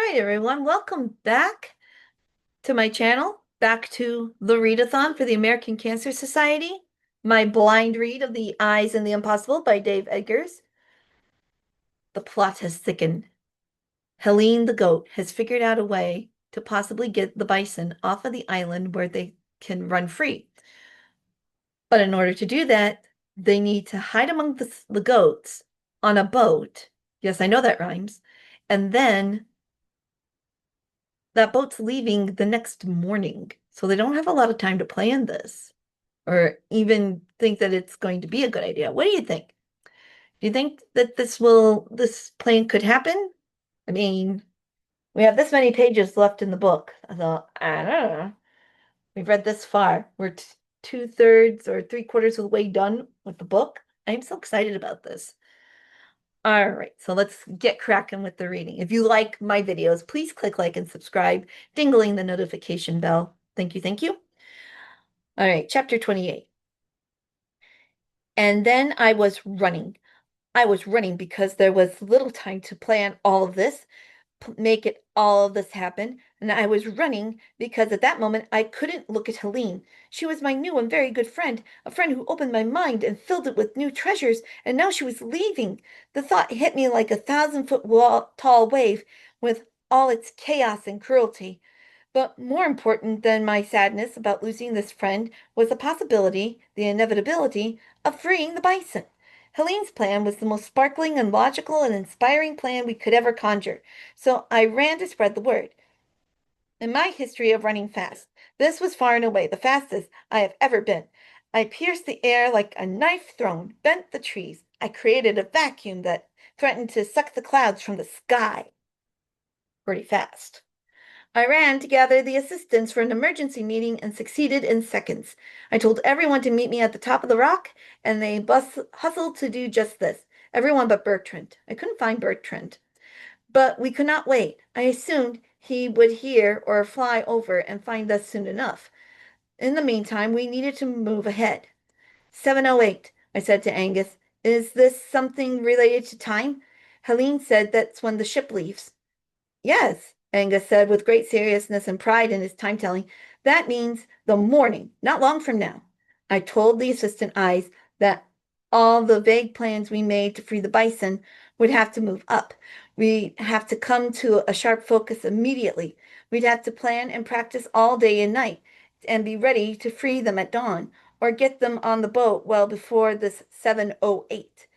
right, everyone. Welcome back to my channel, back to the readathon for the American Cancer Society, my blind read of The Eyes and the Impossible by Dave Eggers. The plot has thickened. Helene the goat has figured out a way to possibly get the bison off of the island where they can run free. But in order to do that, they need to hide among the goats on a boat. Yes, I know that rhymes. And then that boat's leaving the next morning, so they don't have a lot of time to plan this or even think that it's going to be a good idea. What do you think? Do you think that this plan could happen? I mean, we have this many pages left in the book. I thought, I don't know. We've read this far. We're two-thirds or three-quarters of the way done with the book. I'm so excited about this. All right, so let's get cracking with the reading. If you like my videos, please click like and subscribe, dingling the notification bell. Thank you, thank you. All right, chapter 28. And then I was running. I was running because there was little time to plan all of this, make it all of this happen. And I was running because at that moment I couldn't look at Helene. She was my new and very good friend, a friend who opened my mind and filled it with new treasures, and now she was leaving. The thought hit me like a 1,000-foot tall wave with all its chaos and cruelty. But more important than my sadness about losing this friend was the possibility, the inevitability, of freeing the bison. Helene's plan was the most sparkling and logical and inspiring plan we could ever conjure, so I ran to spread the word. In my history of running fast, this was far and away the fastest I have ever been. I pierced the air like a knife thrown, bent the trees. I created a vacuum that threatened to suck the clouds from the sky. Pretty fast. I ran to gather the assistants for an emergency meeting and succeeded in seconds. I told everyone to meet me at the top of the rock, and they hustled to do just this. Everyone but Bertrand. I couldn't find Bertrand. But we could not wait. I assumed he would hear or fly over and find us soon enough. In the meantime, we needed to move ahead. 7:08, I said to Angus. Is this something related to time? Helene said that's when the ship leaves. Yes, Angus said with great seriousness and pride in his time-telling. That means the morning, not long from now. I told the assistant eyes that all the vague plans we made to free the bison would have to move up. We'd have to come to a sharp focus immediately. We'd have to plan and practice all day and night and be ready to free them at dawn or get them on the boat well before this 7:08.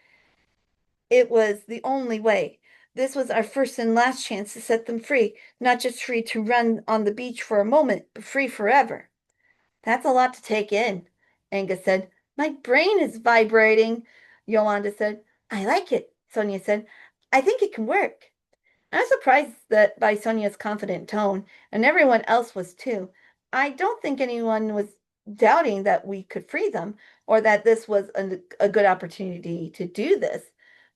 It was the only way. This was our first and last chance to set them free, not just free to run on the beach for a moment, but free forever. That's a lot to take in, Angus said. My brain is vibrating, Yolanda said. I like it, Sonia said. I think it can work. I was surprised that by Sonia's confident tone, and everyone else was too. I don't think anyone was doubting that we could free them or that this was a good opportunity to do this.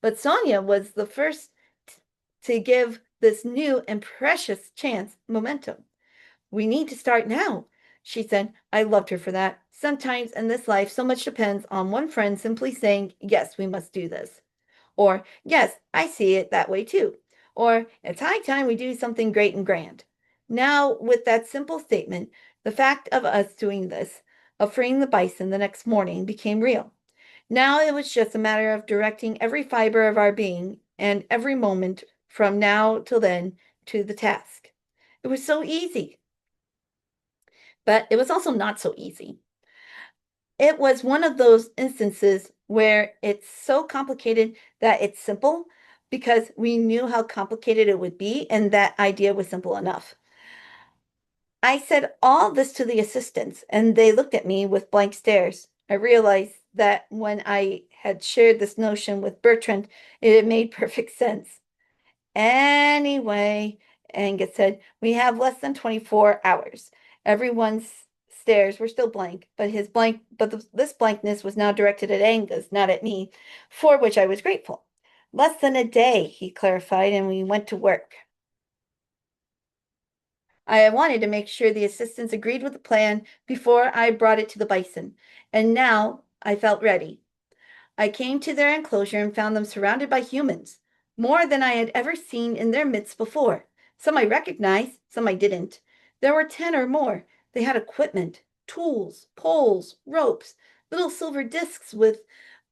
But Sonia was the first to give this new and precious chance momentum. We need to start now, she said. I loved her for that. Sometimes in this life, so much depends on one friend simply saying, yes, we must do this. Or, yes, I see it that way too. Or, it's high time we do something great and grand. Now, with that simple statement, the fact of us doing this, of freeing the bison the next morning, became real. Now it was just a matter of directing every fiber of our being and every moment from now till then to the task. It was so easy, but it was also not so easy. It was one of those instances where it's so complicated that it's simple because we knew how complicated it would be, and that idea was simple enough. I said all this to the assistants, and they looked at me with blank stares. I realized that when I had shared this notion with Bertrand, it had made perfect sense. Anyway, Angus said, we have less than 24 hours. Everyone's stares were still blank, but this blankness was now directed at Angus, not at me, for which I was grateful. Less than a day, he clarified, and we went to work. I wanted to make sure the assistants agreed with the plan before I brought it to the bison, and now I felt ready. I came to their enclosure and found them surrounded by humans, more than I had ever seen in their midst before. Some I recognized, some I didn't. There were 10 or more. They had equipment, tools, poles, ropes, little silver discs with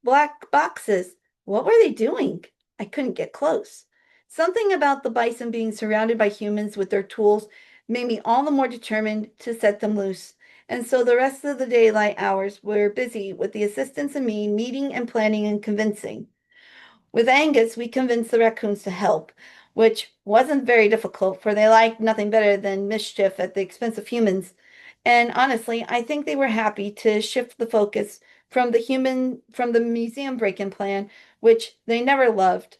black boxes. What were they doing? I couldn't get close. Something about the bison being surrounded by humans with their tools made me all the more determined to set them loose. And so the rest of the daylight hours were busy with the assistants and me meeting and planning and convincing. With Angus, we convinced the raccoons to help, which wasn't very difficult, for they liked nothing better than mischief at the expense of humans. And honestly, I think they were happy to shift the focus from the museum break-in plan, which they never loved.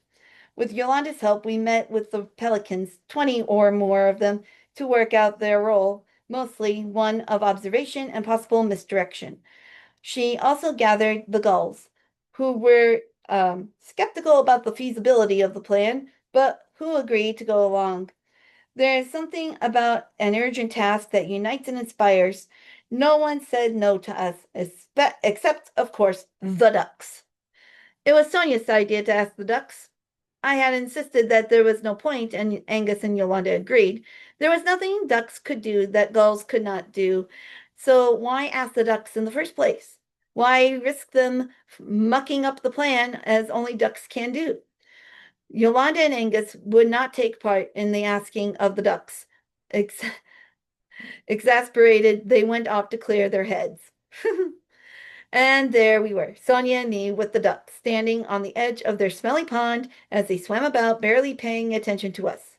With Yolanda's help, we met with the pelicans, 20 or more of them, to work out their role, mostly one of observation and possible misdirection. She also gathered the gulls, who were skeptical about the feasibility of the plan, but who agreed to go along. There is something about an urgent task that unites and inspires. No one said no to us, except, of course, the ducks. It was Sonia's idea to ask the ducks. I had insisted that there was no point, and Angus and Yolanda agreed. There was nothing ducks could do that gulls could not do. So why ask the ducks in the first place? Why risk them mucking up the plan as only ducks can do? Yolanda and Angus would not take part in the asking of the ducks. Ex- Exasperated, they went off to clear their heads. And there we were, Sonia and me with the ducks, standing on the edge of their smelly pond as they swam about, barely paying attention to us.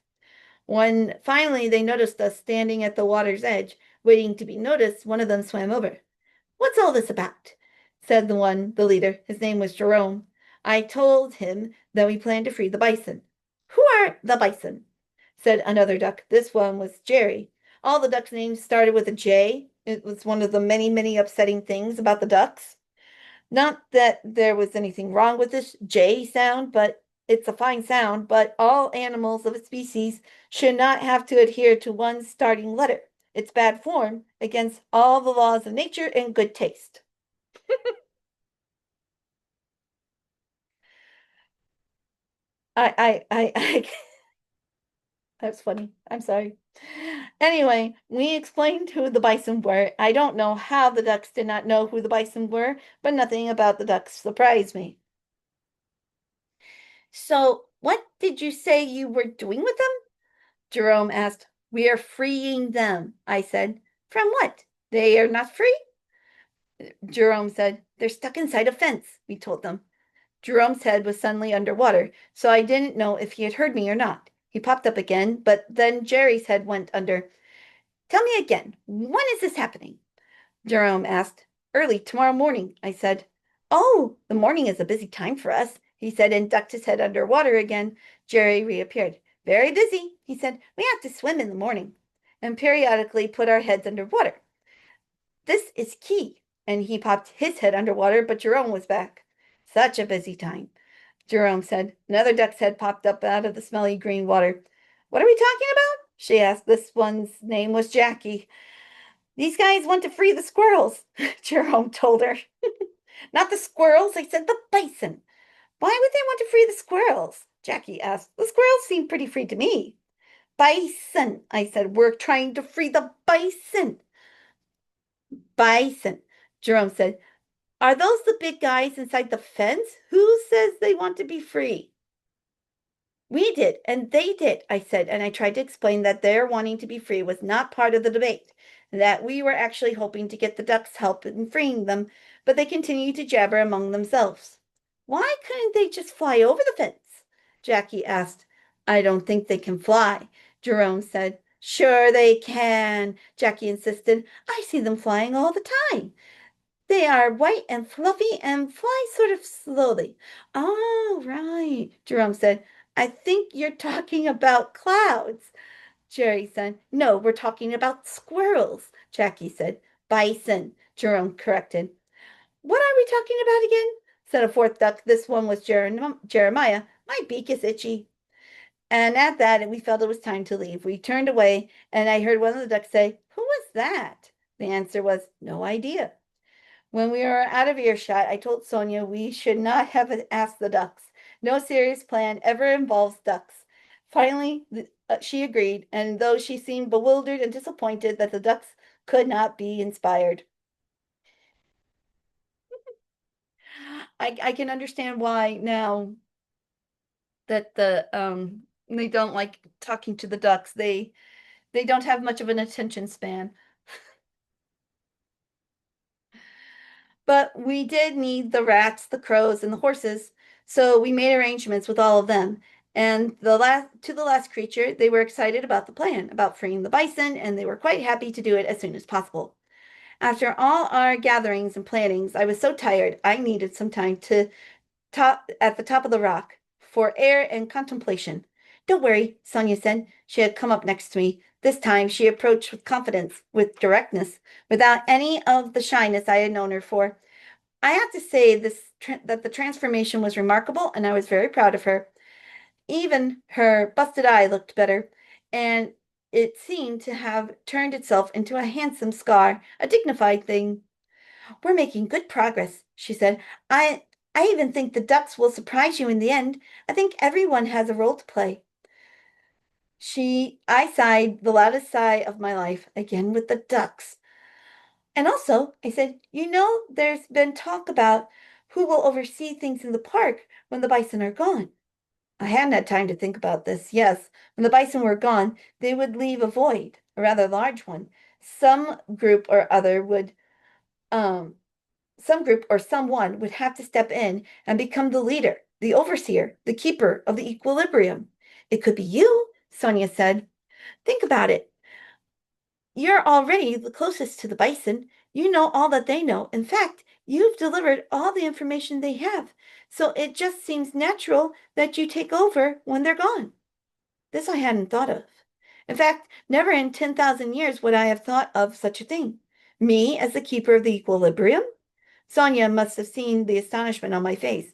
When finally they noticed us standing at the water's edge, waiting to be noticed, one of them swam over. "What's all this about?" said the leader. His name was Jerome. I told him that we planned to free the bison. "Who are the bison?" said another duck. This one was Jerry. All the ducks' names started with a J. It was one of the many, many upsetting things about the ducks. Not that there was anything wrong with this J sound, but it's a fine sound, but all animals of a species should not have to adhere to one starting letter. It's bad form against all the laws of nature and good taste. I that's funny. I'm sorry. Anyway, we explained who the bison were. I don't know how the ducks did not know who the bison were, but nothing about the ducks surprised me. "So, what did you say you were doing with them?" Jerome asked. "We are freeing them," I said. "From what? They are not free?" Jerome said. "They're stuck inside a fence," we told them. Jerome's head was suddenly underwater, so I didn't know if he had heard me or not. He popped up again, but then Jerry's head went under. "Tell me again, when is this happening?" Jerome asked. "Early tomorrow morning," I said. "Oh, the morning is a busy time for us," he said, and ducked his head under water again. Jerry reappeared. "Very busy," he said. "We have to swim in the morning and periodically put our heads under water. This is key." And he popped his head underwater, but Jerome was back. "Such a busy time," Jerome said. Another duck's head popped up out of the smelly green water. "What are we talking about?" she asked. This one's name was Jackie. "These guys want to free the squirrels," Jerome told her. "Not the squirrels, I said the bison." "Why would they want to free the squirrels?" Jackie asked. "The squirrels seem pretty free to me." "Bison," I said. "We're trying to free the bison." "Bison," Jerome said. "Are those the big guys inside the fence? Who says they want to be free?" "We did, and they did," I said, and I tried to explain that their wanting to be free was not part of the debate, and that we were actually hoping to get the ducks' help in freeing them, but they continued to jabber among themselves. "Why couldn't they just fly over the fence?" Jackie asked. "I don't think they can fly," Jerome said. "Sure they can," Jackie insisted. "I see them flying all the time. They are white and fluffy and fly sort of slowly." "Oh, right," Jerome said. "I think you're talking about clouds," Jerry said. "No, we're talking about squirrels," Jackie said. "Bison," Jerome corrected. "What are we talking about again?" said a fourth duck. This one was Jeremiah. "My beak is itchy." And at that, we felt it was time to leave. We turned away, and I heard one of the ducks say, "Who was that?" The answer was, "No idea." When we were out of earshot, I told Sonia we should not have asked the ducks. No serious plan ever involves ducks. Finally, she agreed, and though she seemed bewildered and disappointed that the ducks could not be inspired. I can understand why now that they don't like talking to the ducks. They don't have much of an attention span. But we did need the rats, the crows, and the horses, so we made arrangements with all of them. And the last creature, they were excited about the plan, about freeing the bison, and they were quite happy to do it as soon as possible. After all our gatherings and plannings, I was so tired I needed some time to top at the top of the rock for air and contemplation. Don't worry, Sonia said. She had come up next to me. This time she approached with confidence, with directness, without any of the shyness I had known her for. I have to say that the transformation was remarkable, and I was very proud of her. Even her busted eye looked better, and it seemed to have turned itself into a handsome scar, a dignified thing. We're making good progress, she said. I even think the ducks will surprise you in the end. I think everyone has a role to play. I sighed the loudest sigh of my life, again with the ducks. And also, I said, there's been talk about who will oversee things in the park when the bison are gone. I hadn't had time to think about this. Yes, when the bison were gone, they would leave a void, a rather large one. Some group or other would, um, some group or someone would have to step in and become the leader, the overseer, the keeper of the equilibrium. It could be you, Sonia said. Think about it. You're already the closest to the bison. You know all that they know. In fact, you've delivered all the information they have. So it just seems natural that you take over when they're gone. This I hadn't thought of. In fact, never in 10,000 years would I have thought of such a thing. Me as the keeper of the equilibrium? Sonia must have seen the astonishment on my face.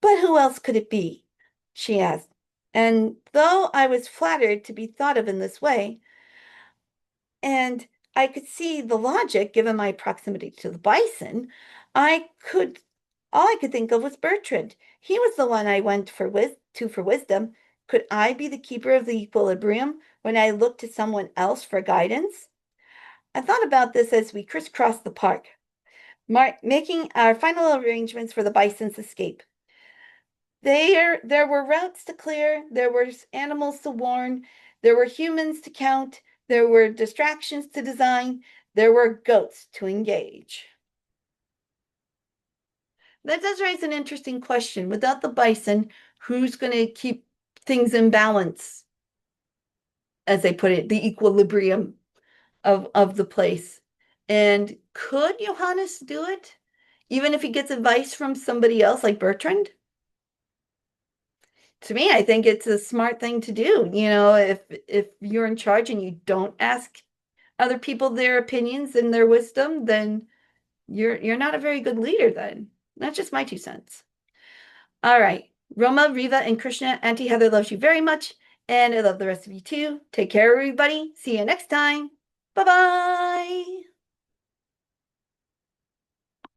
But who else could it be? She asked. And though I was flattered to be thought of in this way, and I could see the logic given my proximity to the bison, I could all I could think of was Bertrand. He was the one I went for wisdom. Could I be the keeper of the equilibrium when I looked to someone else for guidance? I thought about this as we crisscrossed the park, making our final arrangements for the bison's escape. There were routes to clear, there were animals to warn, there were humans to count, there were distractions to design, there were goats to engage. That does raise an interesting question. Without the bison, who's going to keep things in balance, as they put it, the equilibrium of the place? And could Johannes do it, even if he gets advice from somebody else like Bertrand? To me, I think it's a smart thing to do. If you're in charge and you don't ask other people their opinions and their wisdom, then you're not a very good leader then. That's just my 2 cents. All right. Roma, Riva, and Krishna, Auntie Heather loves you very much, and I love the rest of you too. Take care, everybody. See you next time. Bye-bye.